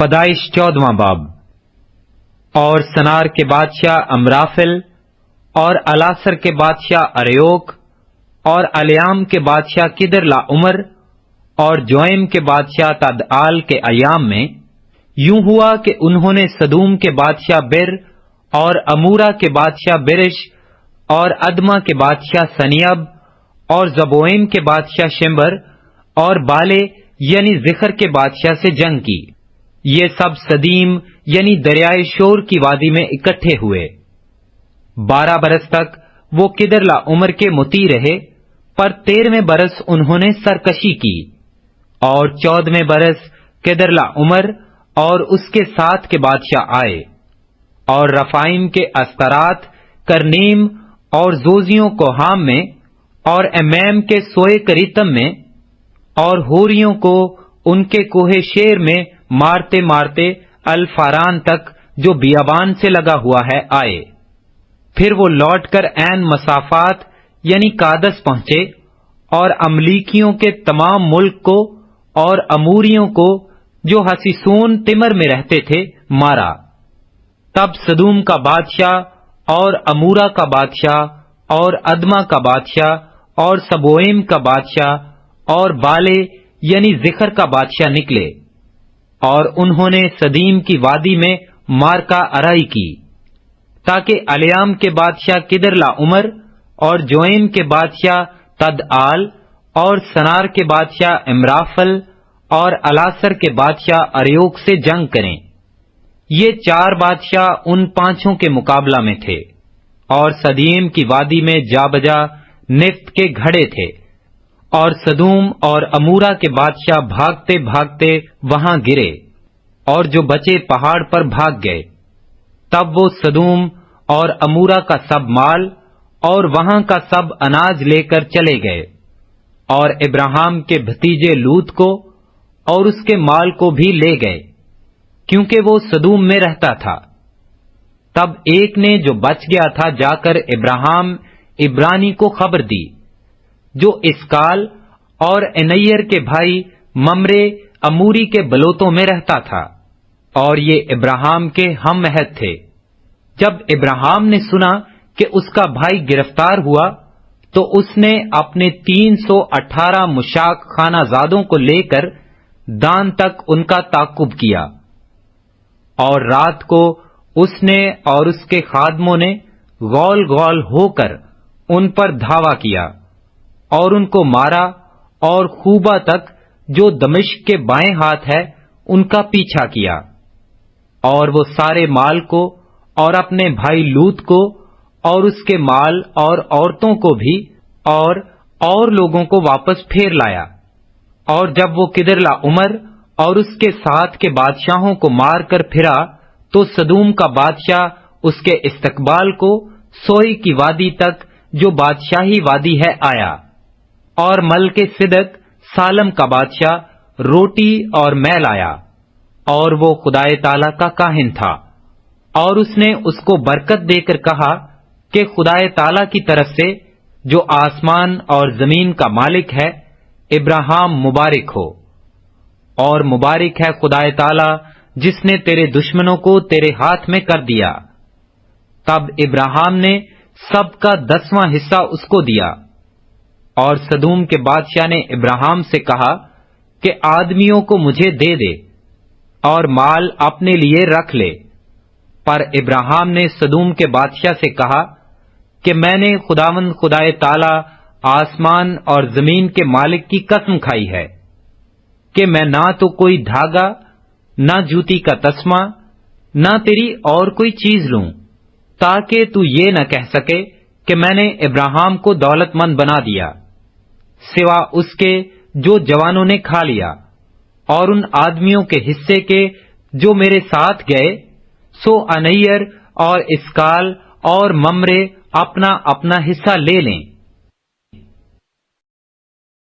پیدائش 14واں باب۔ اور سنار کے بادشاہ امرافل اور الاثر کے بادشاہ اریوک اور الیام کے بادشاہ کدرلا عمر اور جوئم کے بادشاہ تدعال کے ایام میں یوں ہوا کہ انہوں نے سدوم کے بادشاہ بر اور امورا کے بادشاہ برش اور ادما کے بادشاہ سنیب اور زبوئم کے بادشاہ شمبر اور بالے یعنی زخر کے بادشاہ سے جنگ کی۔ یہ سب سدیم یعنی دریائے شور کی وادی میں اکٹھے ہوئے۔ 12 برس تک وہ کدرلا عمر کے مطیع رہے، پر 13ویں برس انہوں نے سرکشی کی، اور 14ویں برس کدرلا عمر اور اس کے ساتھ کے بادشاہ آئے، اور رفائم کے استرات کرنیم اور زوزیوں کو ہام میں اور امیم کے سوئے کریتم میں اور ہوریوں کو ان کے کوہ شیر میں مارتے مارتے الفاران تک جو بیابان سے لگا ہوا ہے آئے۔ پھر وہ لوٹ کر عین مسافات یعنی کادس پہنچے اور املیکیوں کے تمام ملک کو اور اموریوں کو جو حسیسون تمر میں رہتے تھے مارا۔ تب سدوم کا بادشاہ اور امورا کا بادشاہ اور ادما کا بادشاہ اور سبوئم کا بادشاہ اور بالے یعنی زخر کا بادشاہ نکلے، اور انہوں نے سدیم کی وادی میں مارکا ارائی کی، تاکہ الیام کے بادشاہ کدرلا عمر اور جوئم کے بادشاہ تدعال اور سنار کے بادشاہ امرافل اور الاثر کے بادشاہ اریوک سے جنگ کریں۔ یہ 4 بادشاہ ان 5 کے مقابلہ میں تھے، اور سدیم کی وادی میں جا بجا نفت کے گھڑے تھے، اور سدوم اور امورا کے بادشاہ بھاگتے بھاگتے وہاں گرے، اور جو بچے پہاڑ پر بھاگ گئے۔ تب وہ سدوم اور امورا کا سب مال اور وہاں کا سب اناج لے کر چلے گئے، اور ابراہیم کے بھتیجے لوط کو اور اس کے مال کو بھی لے گئے، کیونکہ وہ سدوم میں رہتا تھا۔ تب ایک نے جو بچ گیا تھا جا کر ابراہیم عبرانی کو خبر دی، جو اسکال اور انیر کے بھائی ممرے اموری کے بلوتوں میں رہتا تھا، اور یہ ابراہیم کے ہم عہد تھے۔ جب ابراہیم نے سنا کہ اس کا بھائی گرفتار ہوا، تو اس نے اپنے 318 مشاک خانہ زادوں کو لے کر دان تک ان کا تعقب کیا، اور رات کو اس نے اور اس کے خادموں نے غول غول ہو کر ان پر دھاوا کیا اور ان کو مارا، اور خوبا تک جو دمشق کے بائیں ہاتھ ہے ان کا پیچھا کیا، اور وہ سارے مال کو اور اپنے بھائی لوط کو اور اس کے مال اور عورتوں کو بھی اور لوگوں کو واپس پھیر لایا۔ اور جب وہ کدرلا عمر اور اس کے ساتھ کے بادشاہوں کو مار کر پھرا، تو سدوم کا بادشاہ اس کے استقبال کو سوئی کی وادی تک جو بادشاہی وادی ہے آیا، اور ملک صدق سالم کا بادشاہ روٹی اور میل آیا، اور وہ خدائے تعالیٰ کا کاہن تھا، اور اس نے اس کو برکت دے کر کہا کہ خدائے تعالیٰ کی طرف سے جو آسمان اور زمین کا مالک ہے ابراہیم مبارک ہو، اور مبارک ہے خدائے تعالیٰ جس نے تیرے دشمنوں کو تیرے ہاتھ میں کر دیا۔ تب ابراہیم نے سب کا 10واں حصہ اس کو دیا۔ اور سدوم کے بادشاہ نے ابراہیم سے کہا کہ آدمیوں کو مجھے دے دے اور مال اپنے لیے رکھ لے، پر ابراہیم نے سدوم کے بادشاہ سے کہا کہ میں نے خداوند خدائے تعالیٰ آسمان اور زمین کے مالک کی قسم کھائی ہے کہ میں نہ تو کوئی دھاگا، نہ جوتی کا تسمہ، نہ تیری اور کوئی چیز لوں، تاکہ تو یہ نہ کہہ سکے کہ میں نے ابراہیم کو دولت مند بنا دیا، سوا اس کے جو جوانوں نے کھا لیا، اور ان آدمیوں کے حصے کے جو میرے ساتھ گئے، سو انیر اور اسکال اور ممرے اپنا اپنا حصہ لے لیں۔